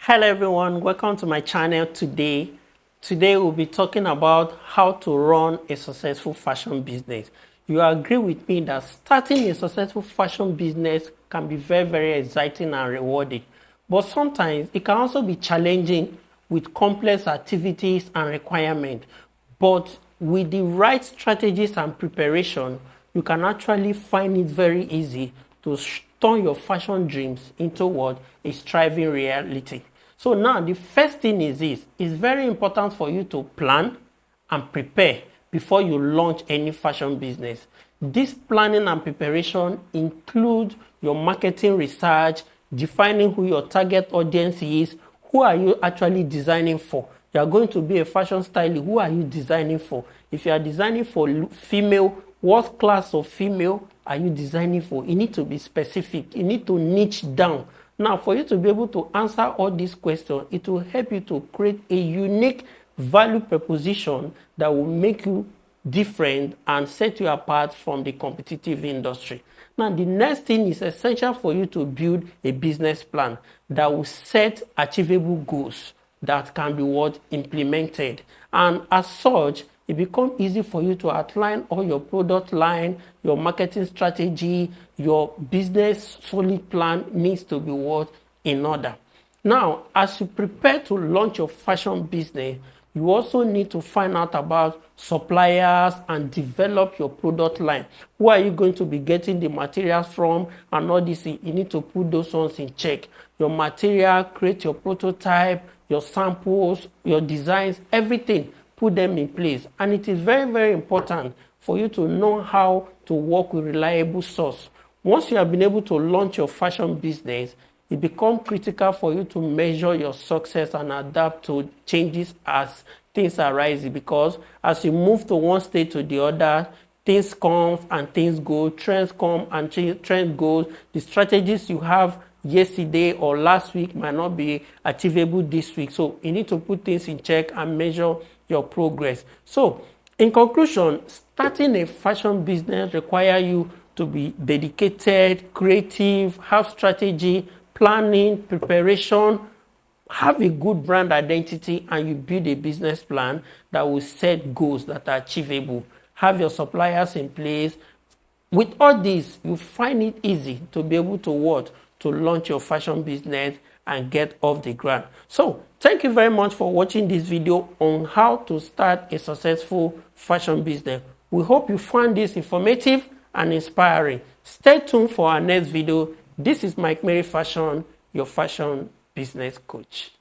Hello everyone, welcome to my channel today. Today we'll be talking about how to run a successful fashion business. You agree with me that starting a successful fashion business can be very exciting and rewarding. But sometimes it can also be challenging with complex activities and requirements. But with the right strategies and preparation, you can actually find it very easy to turn your fashion dreams into what a thriving reality. So now the first thing is this. It's very important for you to plan and prepare before you launch any fashion business. This planning and preparation include your marketing research, defining who your target audience is, who are you actually designing for. You are going to be a fashion stylist. Who are you designing for? If you are designing for female, what class of female are you designing for? You need to be specific. You need to niche down. Now, for you to be able to answer all these questions, it will help you to create a unique value proposition that will make you different and set you apart from the competitive industry. Now, the next thing is essential for you to build a business plan that will set achievable goals that can be implemented. And as such, it becomes easy for you to outline all your product line, your marketing strategy, your business solid plan needs to be in order. Now, as you prepare to launch your fashion business, you also need to find out about suppliers and develop your product line. Who are you going to be getting the materials from and all this? You need to put those ones in check. Your material, create your prototype, your samples, your designs, everything. Put them in place. And it is very important for you to know how to work with reliable source. Once you have been able to launch your fashion business, it becomes critical for you to measure your success and adapt to changes as things arise, because as you move to one state to the other, things come and things go, trends come and trend goes. The strategies you have yesterday or last week might not be achievable this week. So you need to put things in check and measure your progress. So in conclusion, starting a fashion business requires you to be dedicated, creative, have strategy, planning, preparation, have a good brand identity, and you build a business plan that will set goals that are achievable. Have your suppliers in place. With all this, you find it easy to be able to launch your fashion business and get off the ground. So thank you very much for watching this video on how to start a successful fashion business. We hope you found this informative and inspiring. Stay tuned for our next video. This is Mike Mary Fashion, your fashion business coach.